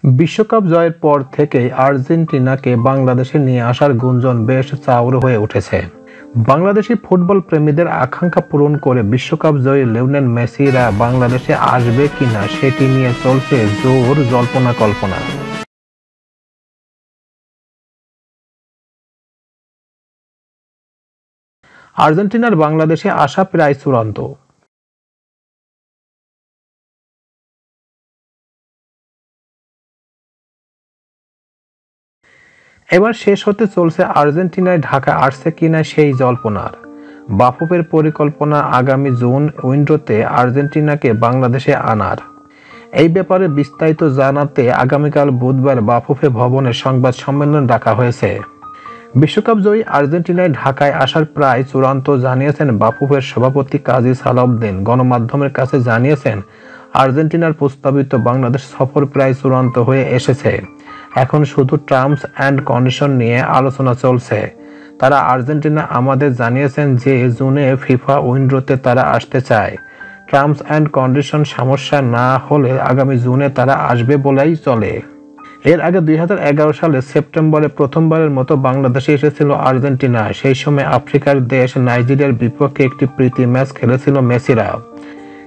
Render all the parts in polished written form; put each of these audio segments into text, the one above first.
বিশ্বকাপ জয়ের পর থেকেই আর্জেন্টিনাকে বাংলাদেশে নিয়ে আসার গুঞ্জন বেশ চাউর হয়ে উঠেছে। বাংলাদেশি ফুটবল প্রেমীদের আকাঙ্ক্ষা পূরণ করে বিশ্বকাপ জয়ী লিওনেল মেসিরা বাংলাদেশে আসবে কিনা সেটি নিয়ে চলছে জোর জল্পনা কল্পনা। আর্জেন্টিনার বাংলাদেশে আসা প্রায় চূড়ান্ত। এবার শেষ হতে চলছে আর্জেন্টিনায় ঢাকা আসছে কিনা সেই জল্পনার। বাফুফের পরিকল্পনা আগামী জুন উইন্ডোতে আর্জেন্টিনাকে বাংলাদেশে আনার। এই ব্যাপারে বিস্তারিত জানাতে আগামীকাল বুধবার বাফুফে ভবনে সংবাদ সম্মেলন ডাকা হয়েছে। বিশ্বকাপ জয়ী আর্জেন্টিনায় ঢাকায় আসার প্রায় চূড়ান্ত জানিয়েছেন বাফুফের সভাপতি কাজী সালাউদ্দিন। গণমাধ্যমের কাছে জানিয়েছেন, আর্জেন্টিনার প্রস্তাবিত বাংলাদেশ সফর প্রায় চূড়ান্ত হয়ে এসেছে। এখন শুধু টার্মস অ্যান্ড কন্ডিশন নিয়ে আলোচনা চলছে। তারা আর্জেন্টিনা আমাদের জানিয়েছেন যে জুনে ফিফা উইন্ডোতে তারা আসতে চায়। টার্মস অ্যান্ড কন্ডিশন সমস্যা না হলে আগামী জুনে তারা আসবে বলেই চলে। এর আগে 2011 সালে সেপ্টেম্বরে প্রথমবারের মতো বাংলাদেশে এসেছিল আর্জেন্টিনা। সেই সময় আফ্রিকার দেশ নাইজেরিয়ার বিপক্ষে একটি প্রীতি ম্যাচ খেলেছিল মেসিরা।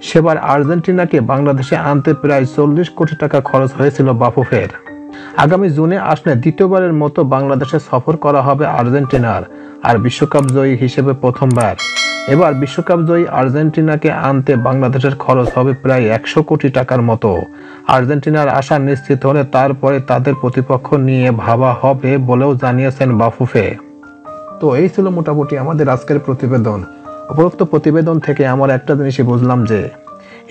সেবার আর্জেন্টিনাকে বাংলাদেশে আনতে প্রায় 40 কোটি টাকা খরচ হয়েছিল বাফুফের। আগামী জুনে আসলে দ্বিতীয়বারের মতো বাংলাদেশে সফর করা হবে আর্জেন্টিনার, আর বিশ্বকাপ জয়ী হিসেবে প্রথমবার। এবার বিশ্বকাপ জয়ী আর্জেন্টিনাকে আনতে বাংলাদেশের খরচ হবে প্রায় 100 কোটি টাকার মতো। আর্জেন্টিনার আশা নিশ্চিত হলে তারপরে তাদের প্রতিপক্ষ নিয়ে ভাবা হবে বলেও জানিয়েছেন বাফুফে। তো এই ছিল মোটামুটি আমাদের আজকের প্রতিবেদন। উপরোক্ত প্রতিবেদন থেকে আমার একটা জিনিসই বুঝলাম যে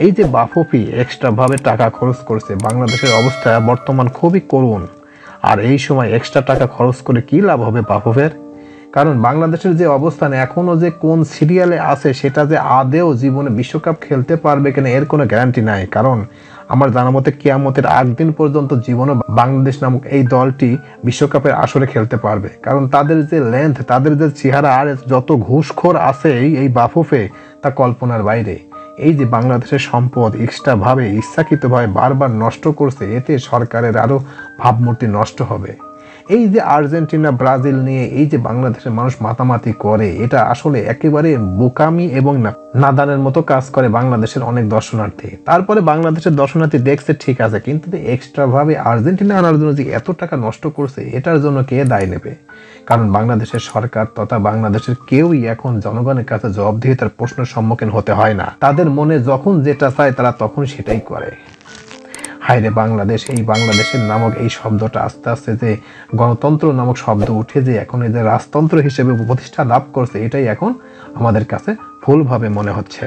এই যে বাফুফি এক্সট্রা ভাবে টাকা খরচ করছে, বাংলাদেশের অবস্থা বর্তমান খুবই করুণ। আর এই সময় এক্সট্রা টাকা খরচ করে কি লাভ হবে বাফুফের? কারণ বাংলাদেশের যে অবস্থান এখনো যে কোন সিরিয়ালে আছে সেটা যে আদেও জীবনে বিশ্বকাপ খেলতে পারবে কিনা এর কোনো গ্যারান্টি নাই। কারণ আমার জানা মতে কিয়ামতের আগ দিন পর্যন্ত জীবনে বাংলাদেশ নামক এই দলটি বিশ্বকাপের আসরে খেলতে পারবে। কারণ তাদের যে লেন্থ, তাদের যে চেহারা, আর যত ঘুষখোর আছে এই বাফুফে, তা কল্পনার বাইরে। এই যে বাংলাদেশের সম্পদ এক্সট্রা ভাবে ইচ্ছাকৃতভাবে বারবার নষ্ট করছে, এতে সরকারের আরো ভাবমূর্তি নষ্ট হবে। এই যে আর্জেন্টিনা ব্রাজিল নিয়ে এই যে বাংলাদেশের মানুষ মাতামাতি করে, এটা আসলে একেবারে বোকামি এবং নাদানের মতো কাজ করে বাংলাদেশের অনেক দর্শনার্থী। তারপরে বাংলাদেশের দর্শনার্থী দেখছে ঠিক আছে, কিন্তু এক্সট্রা ভাবে আর্জেন্টিনা আনার জন্য যে এত টাকা নষ্ট করছে, এটার জন্য কে দায় নেবে? কারণ বাংলাদেশের সরকার তথা বাংলাদেশের কেউই এখন জনগণের কাছে জবাবদিহিতার প্রশ্নের সম্মুখীন হতে হয় না। তাদের মনে যখন যেটা চায় তারা তখন সেটাই করে। হায়রে বাংলাদেশ, এই বাংলাদেশের নামক এই শব্দটা আস্তে আস্তে যে গণতন্ত্র নামক শব্দ উঠে যে এখন এই যে রাজতন্ত্র হিসেবে প্রতিষ্ঠা লাভ করছে, এটাই এখন আমাদের কাছে ভুলভাবে মনে হচ্ছে।